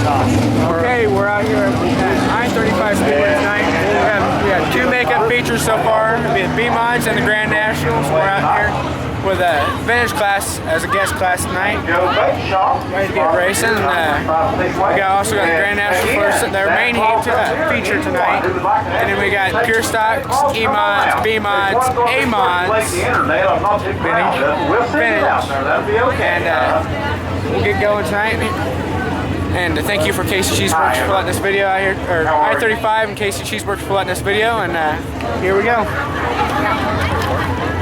Okay, we're out here at I-35 Speedway tonight. We have two makeup features so far. It'll be the B-Mods and the Grand Nationals. We're out here with a vintage class as a guest class tonight. Ready to get racing. We also got the Grand National for their main heat feature tonight. And then we got Pure Stocks, E-Mods, B-Mods, A-Mods, vintage. And we'll get going tonight. And thank you for Casey Cheeseburger for letting this video out here, or I-35 and Casey Cheeseburger for letting this video, and here we go.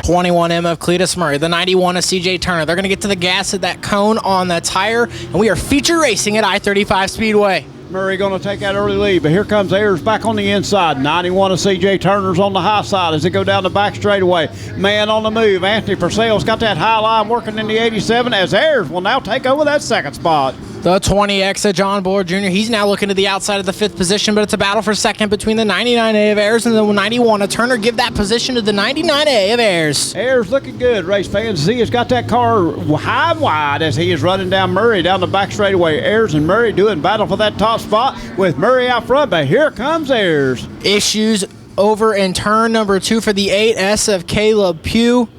21M of Cletus Murray, the 91 of CJ Turner. They're going to get to the gas at that cone on the tire, and we are feature racing at I-35 Speedway. Murray going to take that early lead, but here comes Ayers back on the inside. 91 of C.J. Turner's on the high side as they go down the back straightaway. Man on the move. Anthony Purcell's got that high line working in the 87 as Ayers will now take over that second spot. The 20X of John Buller Jr. He's now looking to the outside of the 5th position, but it's a battle for second between the 99A of Ayers and the 91 of Turner. Give that position to the 99A of Ayers. Ayers looking good, race fans. He has got that car high and wide as he is running down Murray down the back straightaway. Ayers and Murray doing battle for that top spot with Murray out front, but here comes Ayers. Issues over in turn number 2 for the 8S of Caleb Pugh.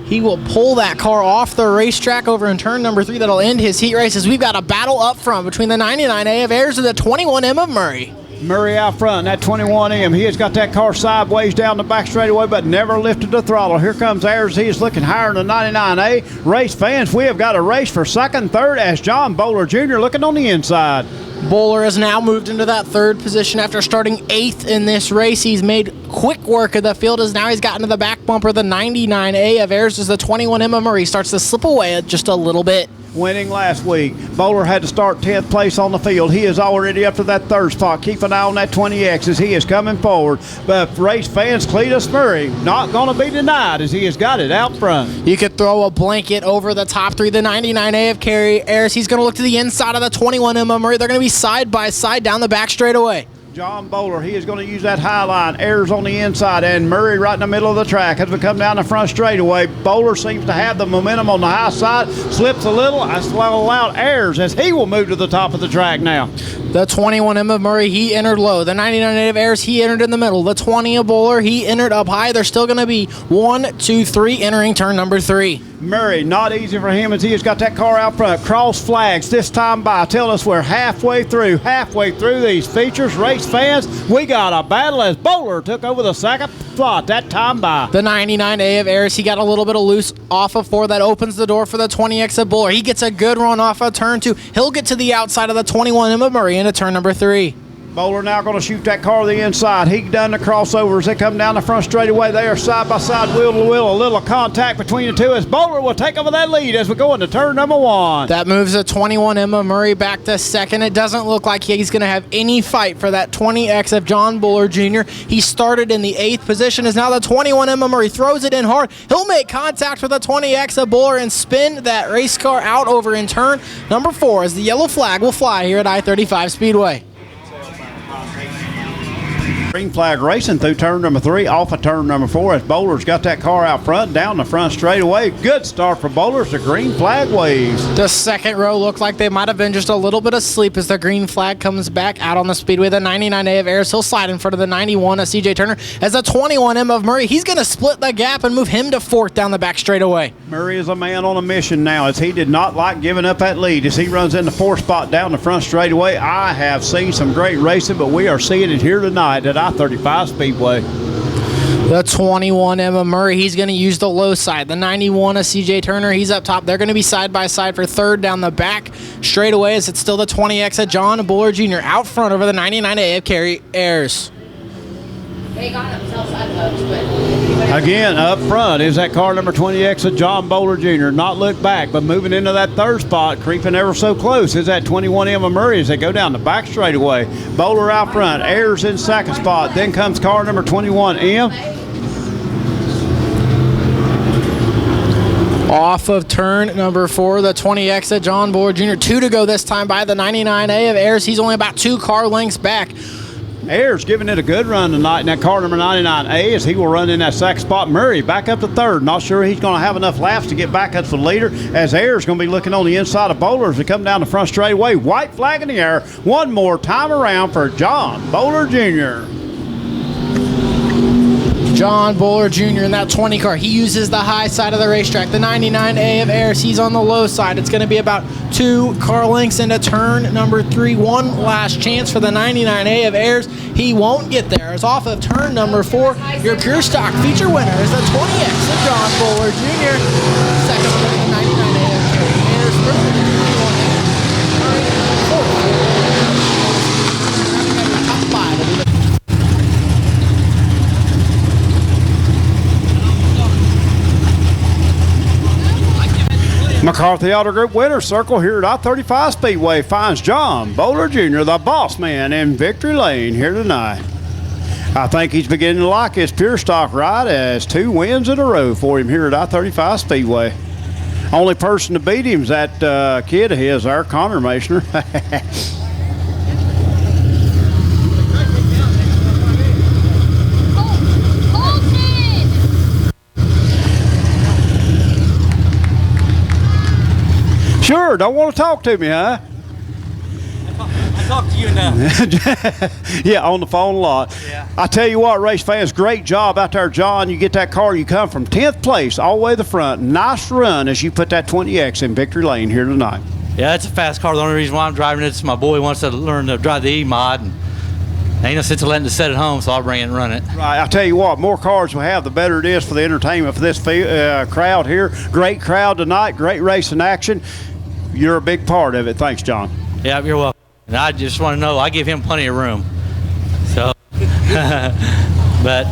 He will pull that car off the racetrack over in turn number 3. That'll end his heat races. We've got a battle up front between the 99A of Ayers and the 21M of Murray. Murray out front, that 21M. He has got that car sideways down the back straightaway, but never lifted the throttle. Here comes Ayers. He is looking higher than the 99A. Race fans, we have got a race for second, third as John Buller Jr. looking on the inside. Buller has now moved into that 3rd position after starting 8th in this race. He's made quick work of the field as now he's gotten to the back bumper. The 99A of Ayers as the 21M of Murray starts to slip away just a little bit. Winning last week. Bowler had to start 10th place on the field. He is already up to that 3rd spot. Keep an eye on that 20X as he is coming forward. But race fans, Cletus Murray not going to be denied as he has got it out front. You could throw a blanket over the top 3. The 99A of Ayers. He's going to look to the inside of the 21M of Murray. They're going to be side by side down the back straightaway. John Bowler, he is going to use that high line. Ayers on the inside and Murray right in the middle of the track. As we come down the front straightaway, Bowler seems to have the momentum on the high side. Slips a little. That's allowed Ayers as he will move to the top of the track now. The 21M of Murray, he entered low. The 99 of Ayers, he entered in the middle. The 20 of Bowler, he entered up high. They're still going to be 1, 2, 3 entering turn number 3. Murray, not easy for him as he has got that car out front. Cross flags this time by. Tell us we're halfway through these features. Race fans, we got a battle as Bowler took over the second spot that time by. The 99A of Ayers, he got a little bit of loose off of 4. That opens the door for the 20X of Bowler. He gets a good run off of turn 2. He'll get to the outside of the 21M of Murray into turn number 3. Bowler now going to shoot that car to the inside. He done the crossovers. They come down the front straightaway. They are side by side, wheel to wheel. A little contact between the two as Bowler will take over that lead as we go into turn number 1. That moves the 21M of Murray back to second. It doesn't look like he's going to have any fight for that 20X of John Buller Jr. He started in the 8th position. As now the 21M of Murray throws it in hard. He'll make contact with the 20X of Buller and spin that race car out over in turn number 4 as the yellow flag will fly here at I-35 Speedway. Green flag racing through turn number 3, off of turn number 4 as Bowler's got that car out front, down the front straightaway. Good start for Bowler. The green flag waves. The second row looked like they might have been just a little bit asleep as the green flag comes back out on the speedway. The 99A of Ayers, he'll slide in front of the 91 of CJ Turner. As the 21M of Murray, he's going to split the gap and move him to 4th down the back straightaway. Murray is a man on a mission now as he did not like giving up that lead as he runs in the 4th spot down the front straightaway. I have seen some great racing, but we are seeing it here tonight at I-35 Speedway. The 21M of Murray, he's going to use the low side. The 91 of CJ Turner, he's up top. They're going to be side by side for 3rd down the back straightaway as it's still the 20X of John Buller Jr. out front over the 99A of Ayers. They got themselves sideways, but again, up front is that car number 20X of John Bowler Jr. Not look back, but moving into that 3rd spot, creeping ever so close, is that 21M of Murray as they go down the back straightaway. Bowler out front, Ayers in 2nd spot. Then comes car number 21M. Off of turn number 4, the 20X of John Buller Jr. 2 to go this time by the 99A of Ayers. He's only about 2 car lengths back. Ayers giving it a good run tonight in that car number 99A as he will run in that second spot. Murray back up to third. Not sure he's going to have enough laps to get back up to the leader as Ayers going to be looking on the inside of Bowler as we come down the front straightaway. White flag in the air. One more time around for John Bowler Jr. John Bowler Jr. in that 20 car. He uses the high side of the racetrack. The 99A of Ayers, he's on the low side. It's going to be about 2 car lengths into turn number 3. One last chance for the 99A of Ayers. He won't get there. It's off of turn number 4. Your pure stock feature winner is the 20X of John Bowler Jr. Second for the 99A of Ayers. First for the 21. Top 5 will be the McCarthy Auto Group winner circle here at I-35 Speedway finds John Bowler Jr., the boss man, in victory lane here tonight. I think he's beginning to like his pure stock ride as 2 wins in a row for him here at I-35 Speedway. Only person to beat him is that kid of his there, Connor Maishner. Sure, don't want to talk to me, huh? I talk to you enough. Yeah, on the phone a lot. Yeah. I tell you what, race fans, great job out there, John. You get that car, you come from 10th place all the way to the front. Nice run as you put that 20X in victory lane here tonight. Yeah, it's a fast car. The only reason why I'm driving it is my boy wants to learn to drive the E-Mod. And ain't no sense of letting it sit at home, so I'll bring it and run it. Right, I tell you what, more cars we have, the better it is for the entertainment for this crowd here. Great crowd tonight, great racing action. You're a big part of it. Thanks, John. Yeah, you're welcome. And I just want to know, I give him plenty of room. So, but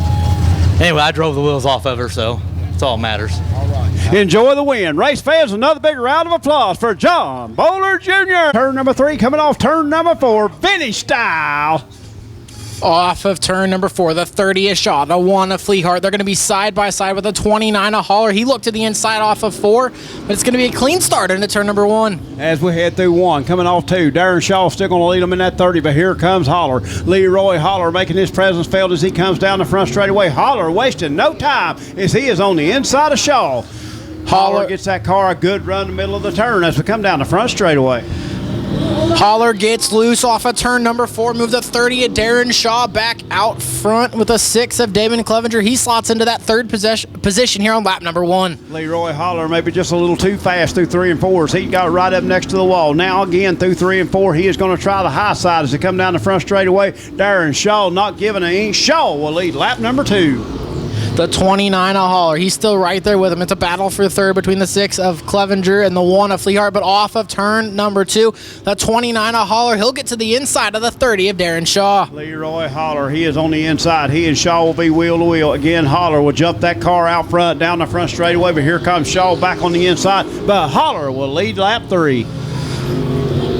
anyway, I drove the wheels off of her, so that's all that matters. All right. Enjoy the win. Race fans, another big round of applause for John Bowler Jr. Turn number 3 coming off turn number 4, Vinny style. Off of turn number 4, the 30 is Shaw, the 1 of Fleetheart. They're going to be side by side with the 29 of Holler. He looked to the inside off of 4, but it's going to be a clean start into turn number 1. As we head through 1, coming off 2, Darren Shaw still going to lead them in that 30, but here comes Holler. Leroy Holler making his presence felt as he comes down the front straightaway. Holler wasting no time as he is on the inside of Shaw. Holler gets that car a good run in the middle of the turn as we come down the front straightaway. Holler gets loose off of turn number 4, move the 30 of Darren Shaw back out front with a 6 of Damon Clevenger. He slots into that third position here on lap number 1. Leroy Holler maybe just a little too fast through 3 and 4 as he got right up next to the wall. Now again through 3 and 4, he is going to try the high side as they come down the front straightaway. Darren Shaw not giving an inch. Shaw will lead lap number 2. The 29 of Holler, he's still right there with him. It's a battle for third between the 6 of Clevenger and the 1 of Fleetheart, but off of turn number 2, the 29 of Holler, he'll get to the inside of the 30 of Darren Shaw. Leroy Holler, he is on the inside. He and Shaw will be wheel to wheel. Again, Holler will jump that car out front, down the front straightaway, but here comes Shaw back on the inside, but Holler will lead lap 3.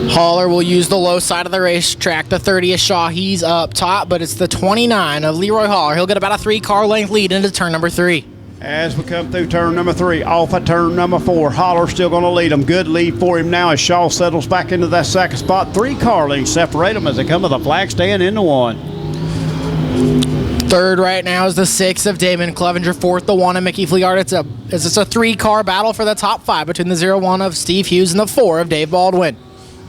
Holler will use the low side of the racetrack. The 30 is Shaw. He's up top, but it's the 29 of Leroy Holler. He'll get about a 3-car length lead into turn number 3. As we come through turn number 3, off at turn number 4, Holler still going to lead him. Good lead for him now as Shaw settles back into that second spot. 3-car lengths separate them as they come to the flag stand into 1. Third right now is the 6 of Damon Clevenger. Fourth, the 1 of Mickey Fleeart. It's a 3-car battle for the top 5 between the 0-1 of Steve Hughes and the 4 of Dave Baldwin.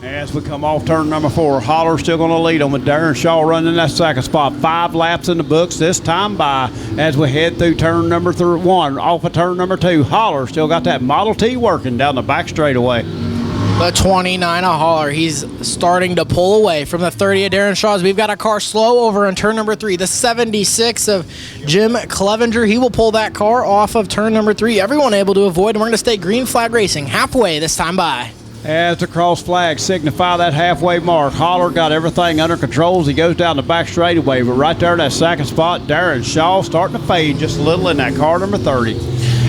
As we come off turn number 4, Holler still going to lead them with Darren Shaw running that second spot. 5 laps in the books this time by as we head through turn number 1. Off of turn number 2, Holler still got that Model T working down the back straightaway. The 29 of Holler, he's starting to pull away from the 30 of Darren Shaw's. We've got a car slow over in turn number 3. The 76 of Jim Clevenger, he will pull that car off of turn number 3. Everyone able to avoid, and we're going to stay green flag racing halfway this time by. As the cross flags signify that halfway mark, Holler got everything under control as he goes down the back straightaway. But right there in that second spot, Darren Shaw starting to fade just a little in that car number 30.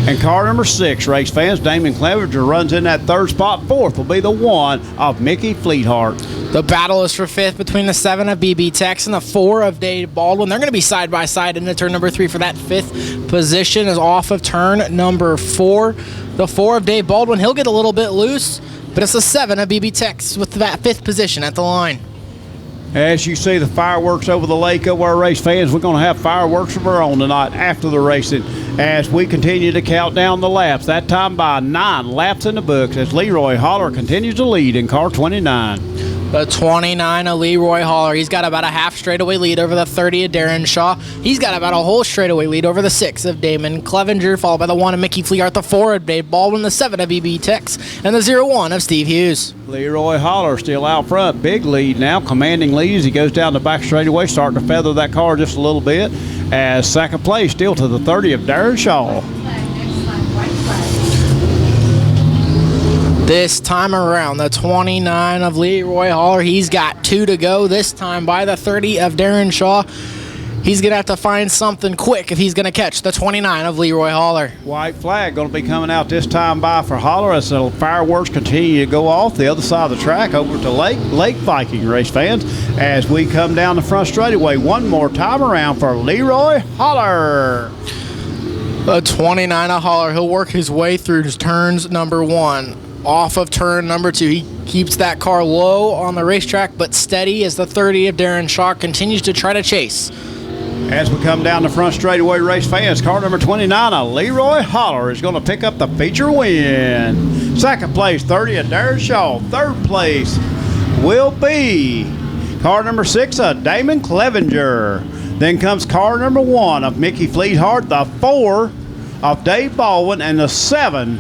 And car number 6, race fans, Damon Clevenger runs in that third spot. Fourth will be the 1 of Mickey Fleetheart. The battle is for 5th between the 7 of BB Tex and the 4 of Dave Baldwin. They're going to be side by side into turn number 3 for that 5th position is off of turn number 4. The 4 of Dave Baldwin, he'll get a little bit loose, but it's the 7 of BB Tex with that 5th position at the line. As you see the fireworks over the lake over our race fans, we're going to have fireworks of our own tonight after the racing as we continue to count down the laps. That time by 9 laps in the books as Leroy Holler continues to lead in car 29. The 29 of Leroy Holler. He's got about a half straightaway lead over the 30 of Darren Shaw. He's got about a whole straightaway lead over the 6 of Damon Clevenger, followed by the 1 of Mickey Fleehart, the 4 of Dave Baldwin, the 7 of EB Tex, and the 0-1 of Steve Hughes. Leroy Holler still out front. Big lead now, commanding lead as he goes down the back straightaway, starting to feather that car just a little bit. As second place still to the 30 of Darren Shaw. This time around, the 29 of Leroy Holler, he's got 2 to go. This time by the 30 of Darren Shaw. He's going to have to find something quick if he's going to catch the 29 of Leroy Holler. White flag going to be coming out this time by for Holler as the fireworks continue to go off the other side of the track over to Lake Viking race fans as we come down the front straightaway one more time around for Leroy Holler. The 29 of Holler, he'll work his way through turns number 1. Off of turn number 2, he keeps that car low on the racetrack but steady as the 30 of Darren Shaw continues to try to chase. As we come down the front straightaway, race fans, car number 29 of Leroy Holler is going to pick up the feature win. Second place, 30 of Darren Shaw. Third place will be car number 6 of Damon Clevenger. Then comes car number 1 of Mickey Fleehart, the 4 of Dave Baldwin, and the 7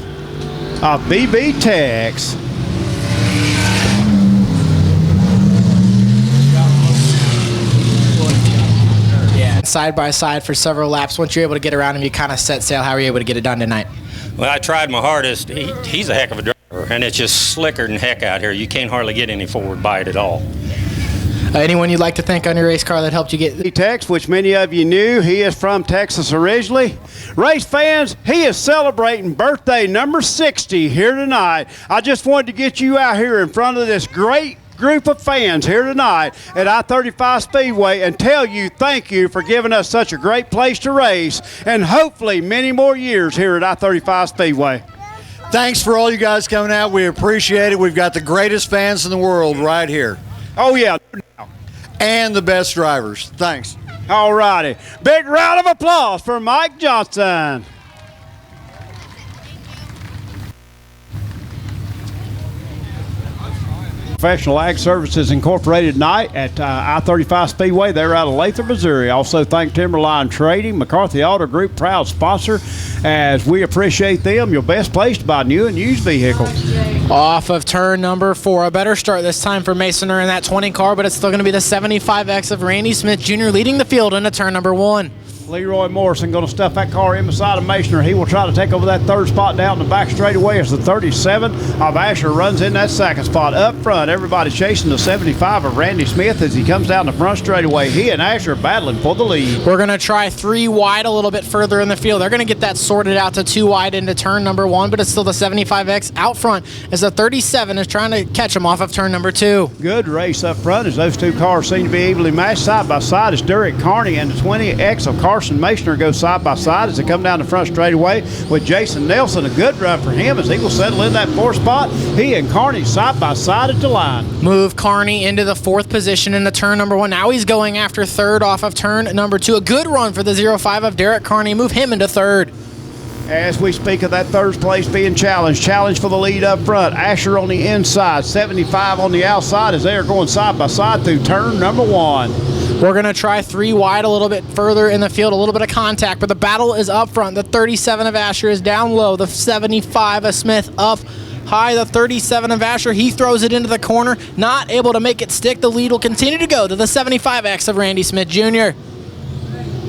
of BB Tex. Yeah, side by side for several laps. Once you're able to get around him, you kind of set sail. How were you able to get it done tonight? Well, I tried my hardest. He's a heck of a driver, and it's just slicker than heck out here. You can't hardly get any forward bite at all. Anyone you'd like to thank on your race car that helped you get... Tex, which many of you knew, he is from Texas originally. Race fans, he is celebrating birthday number 60 here tonight. I just wanted to get you out here in front of this great group of fans here tonight at I-35 Speedway and tell you thank you for giving us such a great place to race and hopefully many more years here at I-35 Speedway. Thanks for all you guys coming out. We appreciate it. We've got the greatest fans in the world right here. Oh, yeah. And the best drivers. Thanks. All righty. Big round of applause for Mike Johnson. Professional Ag Services Incorporated tonight at I-35 Speedway. They're out of Latham, Missouri. Also thank Timberline Trading, McCarthy Auto Group, proud sponsor, as we appreciate them. Your best place to buy new and used vehicles. Off of turn number 4. A better start this time for Masoner in that 20 car, but it's still going to be the 75X of Randy Smith Jr. leading the field into turn number 1. Leroy Morrison going to stuff that car in beside of Masoner. He will try to take over that third spot down the back straightaway as the 37 of Asher runs in that second spot. Up front, everybody chasing the 75 of Randy Smith as he comes down the front straightaway. He and Asher battling for the lead. We're going to try 3 wide a little bit further in the field. They're going to get that sorted out to 2 wide into turn number 1, but it's still the 75X out front as the 37 is trying to catch him off of turn number 2. Good race up front as those two cars seem to be evenly matched. Side by side as Derek Carney and the 20X of Carson Masoner go side by side as they come down the front straightaway with Jason Nelson. A good run for him as he will settle in that 4th spot. He and Carney side by side at the line. Move Carney into the 4th position in the turn number 1. Now he's going after 3rd off of turn number 2. A good run for the 05 of Derek Carney. Move him into 3rd. As we speak of that 3rd place being challenge for the lead up front. Asher on the inside, 75 on the outside as they are going side by side through turn number 1. We're going to try 3 wide a little bit further in the field, a little bit of contact, but the battle is up front. The 37 of Asher is down low. The 75 of Smith up high. The 37 of Asher, he throws it into the corner, not able to make it stick. The lead will continue to go to the 75X of Randy Smith Jr.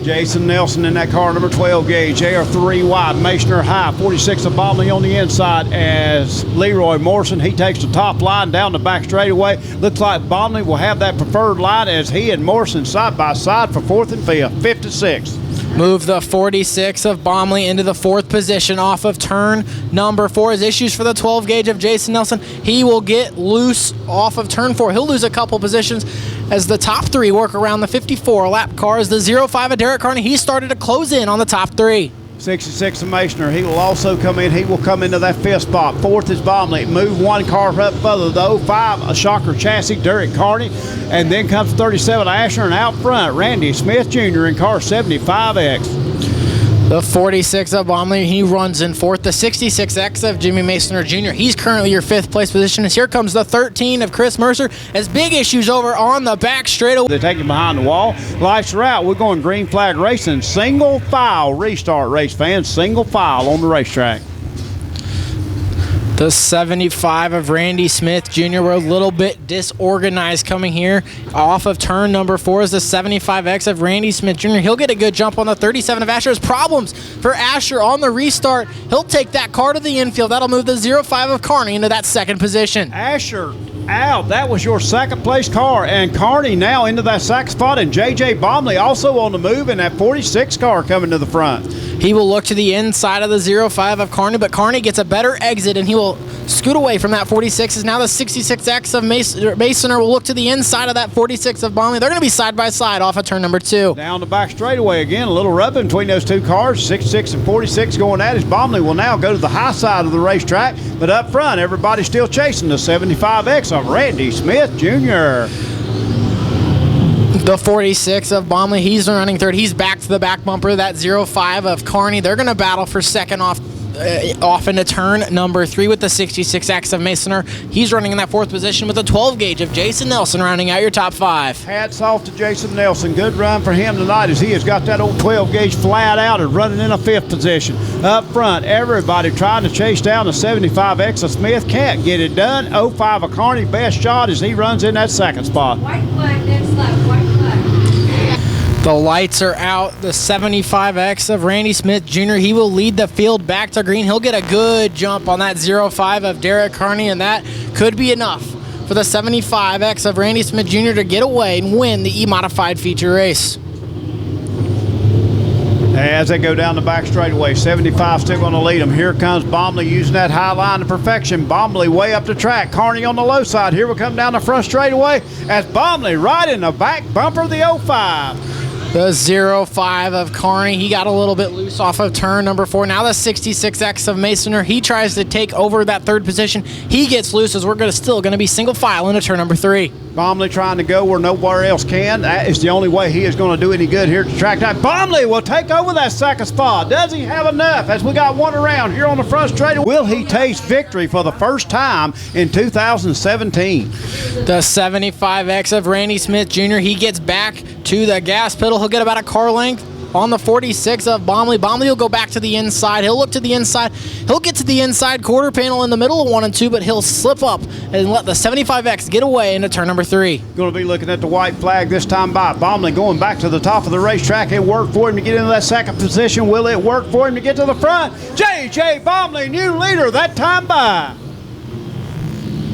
Jason Nelson in that car, number 12 gauge. They are 3 wide. Masoner high. 46 of Bomley on the inside as Leroy Morrison. He takes the top line down the back straightaway. Looks like Bomley will have that preferred line as he and Morrison side by side for 4th and 5th. 5th to 6th. Move the 46 of Bomley into the 4th position off of turn number 4. His issues for the 12 gauge of Jason Nelson. He will get loose off of turn 4. He'll lose a couple positions as the top 3 work around the 54 lap cars. The 05 of Derek Carney, he started to close in on the top 3. 66 of Masoner. He will also come in. He will come into that fifth spot. Fourth is Bomley. Move one car up further. The 05, a Shocker chassis, Derek Carney. And then comes 37 Asher, and out front, Randy Smith Jr. in car 75X. The 46 of Bomley, he runs in fourth. The 66X of Jimmy Masoner Jr., he's currently your fifth place position. As here comes the 13 of Chris Mercer. As big issues over on the back straightaway. They take him behind the wall. Lights are out. We're going green flag racing. Single file restart, race fans. Single file on the racetrack. The 75 of Randy Smith Jr. We're a little bit disorganized coming here. Off of turn number 4 is the 75X of Randy Smith Jr. He'll get a good jump on the 37 of Asher. There's problems for Asher on the restart. He'll take that car to the infield. That'll move the 05 of Carney into that second position. Asher out. That was your second place car. And Carney now into that second spot. And J.J. Bomley also on the move in that 46 car coming to the front. He will look to the inside of the 05 of Carney, but Carney gets a better exit, and he will scoot away from that 46. Is now the 66X of Masoner will look to the inside of that 46 of Bomley. They're going to be side by side off of turn number 2. Down the back straightaway again, a little rubbing between those two cars. 66 and 46 going at it. Bomley will now go to the high side of the racetrack, but up front, everybody's still chasing the 75X of Randy Smith Jr. The 46 of Bomley, he's running third. He's back to the back bumper. That 05 of Carney, they're going to battle for second off into turn number 3 with the 66X of Masoner. He's running in that fourth position with a 12 gauge of Jason Nelson rounding out your top 5. Hats off to Jason Nelson. Good run for him tonight as he has got that old 12 gauge flat out and running in a fifth position. Up front, everybody trying to chase down the 75X of Smith. Can't get it done. 05 of Carney, best shot as he runs in that second spot. White flag, next left, white flag. The lights are out. The 75X of Randy Smith Jr., he will lead the field back to green. He'll get a good jump on that 05 of Derek Carney, and that could be enough for the 75X of Randy Smith Jr. to get away and win the E-Modified feature race. As they go down the back straightaway, 75 still going to lead them. Here comes Bomley using that high line to perfection. Bomley way up the track. Carney on the low side. Here we come down the front straightaway as Bomley right in the back bumper of the 05. The 05 of Carney, he got a little bit loose off of turn number 4. Now the 66X of Masoner, he tries to take over that third position. He gets loose as we're still going to be single file into turn number 3. Bomley trying to go where nowhere else can. That is the only way he is going to do any good here at the track. Bomley will take over that second spot. Does he have enough? As we got one around here on the front straightaway, will he taste victory for the first time in 2017? The 75X of Randy Smith Jr., he gets back to the gas pedal. He'll get about a car length on the 46 of Bomley. Bomley will go back to the inside. He'll look to the inside. He'll get to the inside quarter panel in the middle of 1 and 2, but he'll slip up and let the 75X get away into turn number 3. Going to be looking at the white flag this time by Bomley going back to the top of the racetrack. It worked for him to get into that second position. Will it work for him to get to the front? J.J. Bomley, new leader that time by.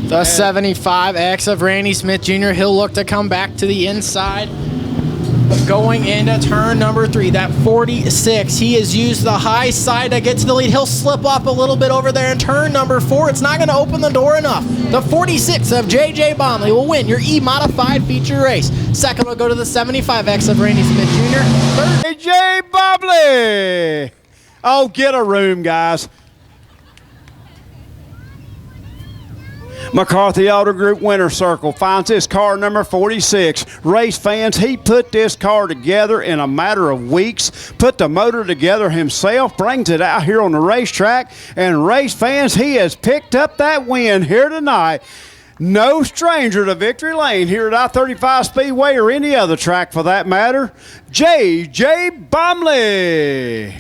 The 75X of Randy Smith Jr., he'll look to come back to the inside. Going into turn number 3, that 46, he has used the high side to get to the lead. He'll slip up a little bit over there in turn number 4. It's not going to open the door enough. The 46 of J.J. Bomley will win your E-Modified feature race. Second will go to the 75X of Randy Smith Jr. Third, J.J. Bomley. Oh, get a room, guys. McCarthy Auto Group Winner Circle finds his car number 46. Race fans, he put this car together in a matter of weeks, put the motor together himself, brings it out here on the racetrack, and race fans, he has picked up that win here tonight. No stranger to victory lane here at I-35 Speedway or any other track for that matter. J.J. Bomley.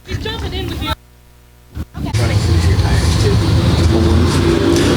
He's jumping in with you.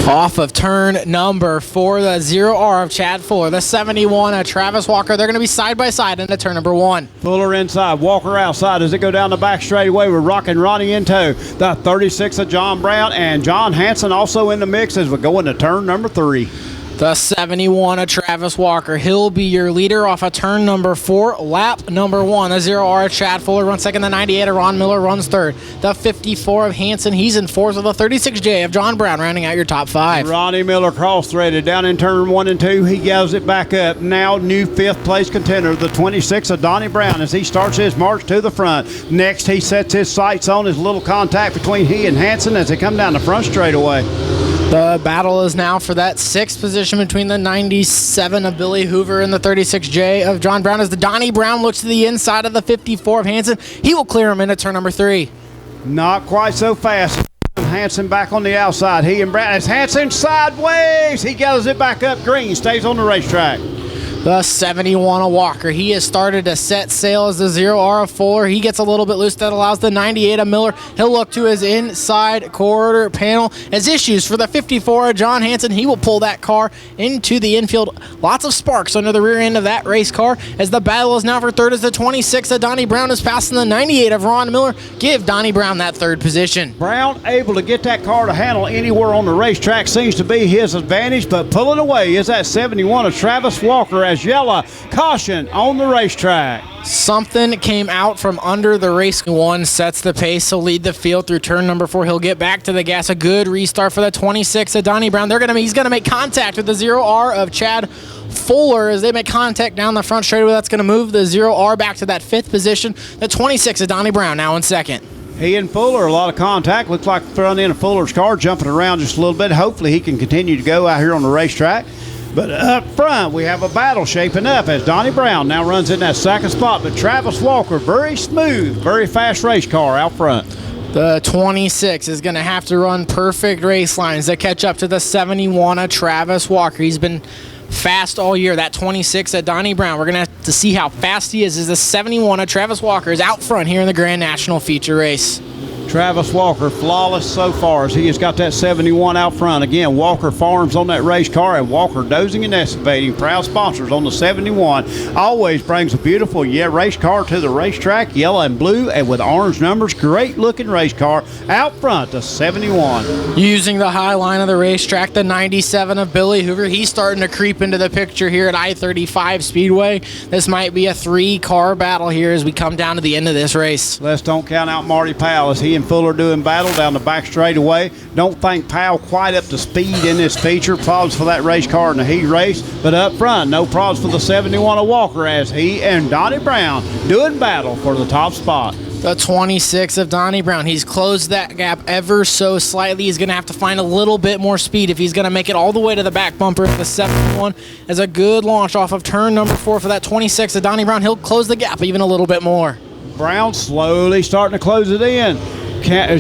Off of turn number 4, the 0R of Chad Fuller, the 71 of Travis Walker. They're going to be side by side into turn number 1. Fuller inside, Walker outside as they go down the back straightaway with Rockin' Ronnie in tow. The 36 of John Brown and John Hanson also in the mix as we go into turn number 3. The 71 of Travis Walker. He'll be your leader off of turn number 4, lap number 1. The 0R of Chad Fuller runs second. The 98 of Ron Miller runs third. The 54 of Hanson, he's in fourth. With the 36J of John Brown rounding out your top 5. Ronnie Miller cross-threaded down in turn 1 and 2. He gathers it back up. Now new 5th place contender, the 26 of Donnie Brown, as he starts his march to the front. Next, he sets his sights on his little contact between he and Hanson as they come down the front straightaway. The battle is now for that 6th position between the 97 of Billy Hoover and the 36J of John Brown as the Donnie Brown looks to the inside of the 54 of Hanson. He will clear him into turn number 3. Not quite so fast. Hanson back on the outside. He and Brown. As Hanson sideways, he gathers it back up. Green stays on the racetrack. The 71 of Walker. He has started to set sail as the 0R of Fuller. He gets a little bit loose. That allows the 98 of Miller. He'll look to his inside quarter panel. As issues for the 54 of John Hanson. He will pull that car into the infield. Lots of sparks under the rear end of that race car. As the battle is now for third as the 26 of Donnie Brown is passing the 98 of Ron Miller. Give Donnie Brown that 3rd position. Brown able to get that car to handle anywhere on the racetrack seems to be his advantage, but pulling away is that 71 of Travis Walker as yellow caution on the racetrack. Something came out from under the race. 1 sets the pace. He'll lead the field through turn number 4. He'll get back to the gas. A good restart for the 26 of Donnie Brown. He's going to make contact with the 0R of Chad Fuller as they make contact down the front straightaway. That's going to move the 0R back to that 5th position. The 26 of Donnie Brown now in 2nd. He and Fuller, a lot of contact. Looks like the front end of Fuller's car jumping around just a little bit. Hopefully he can continue to go out here on the racetrack. But up front, we have a battle shaping up as Donnie Brown now runs in that 2nd spot. But Travis Walker, very smooth, very fast race car out front. The 26 is going to have to run perfect race lines to catch up to the 71 of Travis Walker. He's been fast all year. That 26 at Donnie Brown, we're going to have to see how fast he is as the 71 of Travis Walker is out front here in the Grand National feature race. Travis Walker, flawless so far as he has got that 71 out front. Again, Walker Farms on that race car and Walker Dozing and Excavating, proud sponsors on the 71. Always brings a beautiful race car to the racetrack, yellow and blue and with orange numbers. Great looking race car out front, the 71. Using the high line of the racetrack, the 97 of Billy Hoover. He's starting to creep into the picture here at I-35 Speedway. This might be a 3-car battle here as we come down to the end of this race. Let's don't count out Marty Powell as he and Fuller doing battle down the back straightaway. Don't think Powell quite up to speed in this feature. Problems for that race car in the heat race. But up front, no problems for the 71 of Walker as he and Donnie Brown doing battle for the top spot. The 26 of Donnie Brown. He's closed that gap ever so slightly. He's going to have to find a little bit more speed if he's going to make it all the way to the back bumper. The 71 is a good launch off of turn number 4 for that 26 of Donnie Brown. He'll close the gap even a little bit more. Brown slowly starting to close it in.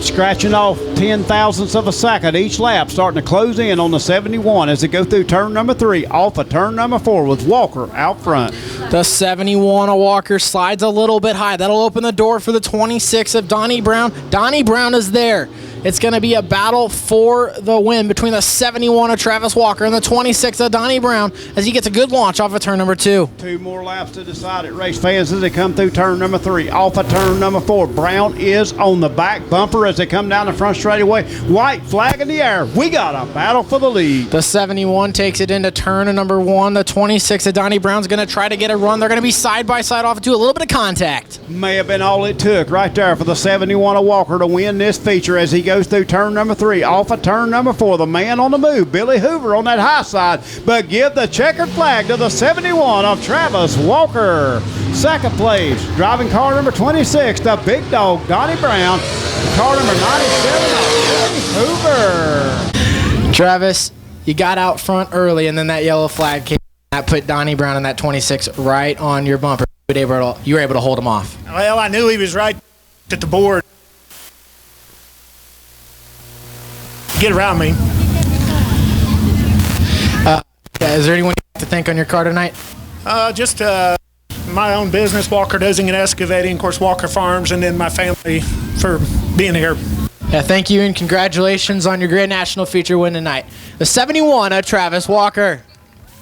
Scratching off 0.010 of a second each lap, starting to close in on the 71 as they go through turn number 3 off of turn number 4 with Walker out front. The 71 of Walker slides a little bit high. That'll open the door for the 26 of Donnie Brown. Donnie Brown is there. It's going to be a battle for the win between the 71 of Travis Walker and the 26 of Donnie Brown as he gets a good launch off of turn number 2. 2 more laps to decide it, race fans, as they come through turn number 3. Off of turn number 4, Brown is on the back bumper as they come down the front straightaway. White flag in the air. We got a battle for the lead. The 71 takes it into turn number 1. The 26 of Donnie Brown's going to try to get a run. They're going to be side by side off into a little bit of contact. May have been all it took right there for the 71 of Walker to win this feature as he goes through turn number 3. Off of turn number 4, the man on the move, Billy Hoover on that high side. But give the checkered flag to the 71 of Travis Walker. Second place, driving car number 26, the big dog, Donnie Brown. Car number 97 of Billy Hoover. Travis, you got out front early, and then that yellow flag came. That put Donnie Brown in that 26 right on your bumper. You were able to hold him off. Well, I knew he was right at the board. Get around me. Is there anyone you have to thank on your car tonight? Just my own business, Walker Dozing and Excavating, of course, Walker Farms, and then my family for being here. Yeah, thank you and congratulations on your Grand National feature win tonight. The 71 of Travis Walker.